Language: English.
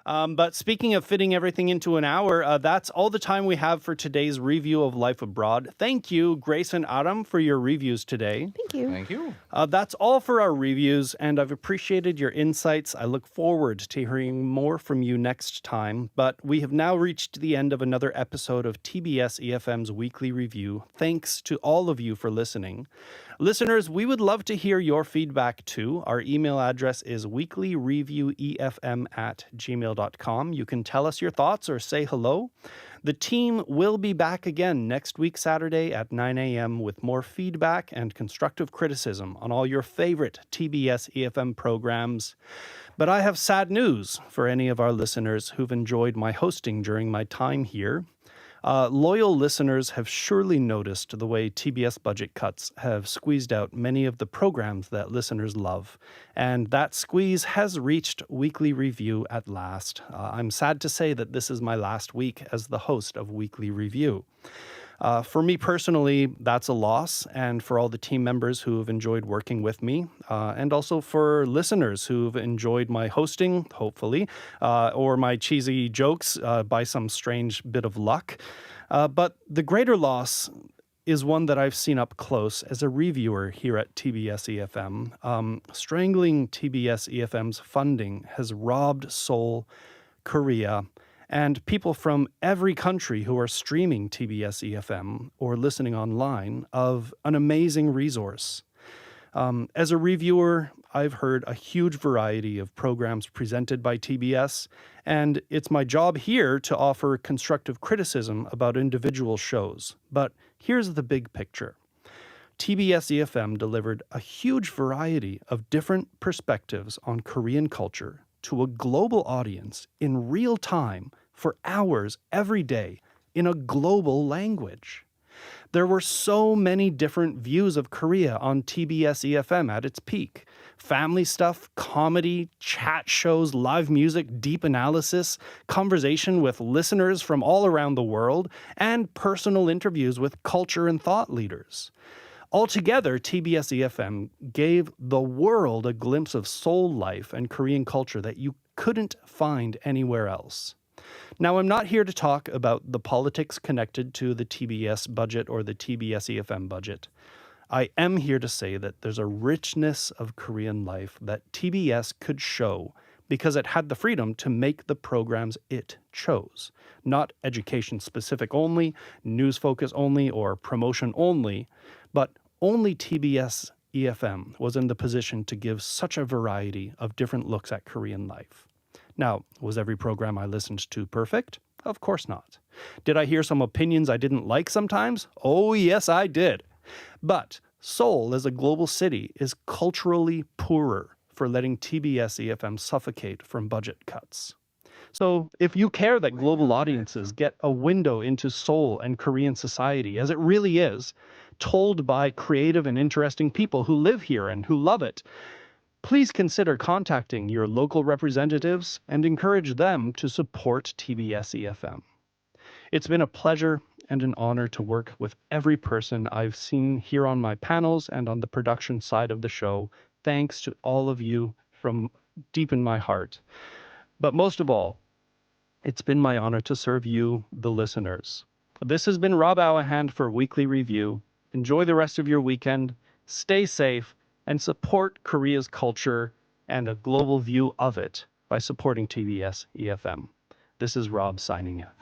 But speaking of fitting everything into an hour, that's all the time we have for today's review of Life Abroad. Thank you, Grace and Adam, for your reviews today. Thank you. Thank you. That's all for our reviews, and I've appreciated your insights. I look forward to hearing more from you next time. But we have now reached the end of another episode of TBS EFM's weekly review. Thanks to all of you for listening. Listeners, we would love to hear your feedback too. Our email address is weeklyreviewefm@gmail.com. You can tell us your thoughts or say hello. The team will be back again next week, Saturday at 9 a.m. with more feedback and constructive criticism on all your favorite TBS EFM programs. But I have sad news for any of our listeners who've enjoyed my hosting during my time here. Loyal listeners have surely noticed the way TBS budget cuts have squeezed out many of the programs that listeners love. And that squeeze has reached Weekly Review at last. I'm sad to say that this is my last week as the host of Weekly Review. For me personally, that's a loss, and for all the team members who have enjoyed working with me, and also for listeners who've enjoyed my hosting, hopefully, or my cheesy jokes by some strange bit of luck. But the greater loss is one that I've seen up close as a reviewer here at TBS EFM. Strangling TBS EFM's funding has robbed Seoul, Korea, and people from every country who are streaming TBS EFM or listening online of an amazing resource. As a reviewer, I've heard a huge variety of programs presented by TBS, and it's my job here to offer constructive criticism about individual shows. But here's the big picture. TBS EFM delivered a huge variety of different perspectives on Korean culture to a global audience in real time for hours every day in a global language. There were so many different views of Korea on TBS EFM at its peak. Family stuff, comedy, chat shows, live music, deep analysis, conversation with listeners from all around the world, and personal interviews with culture and thought leaders. Altogether, TBS EFM gave the world a glimpse of Seoul life and Korean culture that you couldn't find anywhere else. Now, I'm not here to talk about the politics connected to the TBS budget or the TBS EFM budget. I am here to say that there's a richness of Korean life that TBS could show because it had the freedom to make the programs it chose. Not education specific only, news focus only, or promotion only, but only TBS EFM was in the position to give such a variety of different looks at Korean life. Now, was every program I listened to perfect? Of course not. Did I hear some opinions I didn't like sometimes? Oh, yes, I did. But Seoul as a global city is culturally poorer for letting TBS EFM suffocate from budget cuts. So if you care that global audiences get a window into Seoul and Korean society as it really is, told by creative and interesting people who live here and who love it, please consider contacting your local representatives and encourage them to support TBS EFM. It's been a pleasure and an honor to work with every person I've seen here on my panels and on the production side of the show. Thanks to all of you from deep in my heart. But most of all, it's been my honor to serve you, the listeners. This has been Rob Awahan for Weekly Review. Enjoy the rest of your weekend. Stay safe and support Korea's culture and a global view of it by supporting TBS EFM. This is Rob signing out.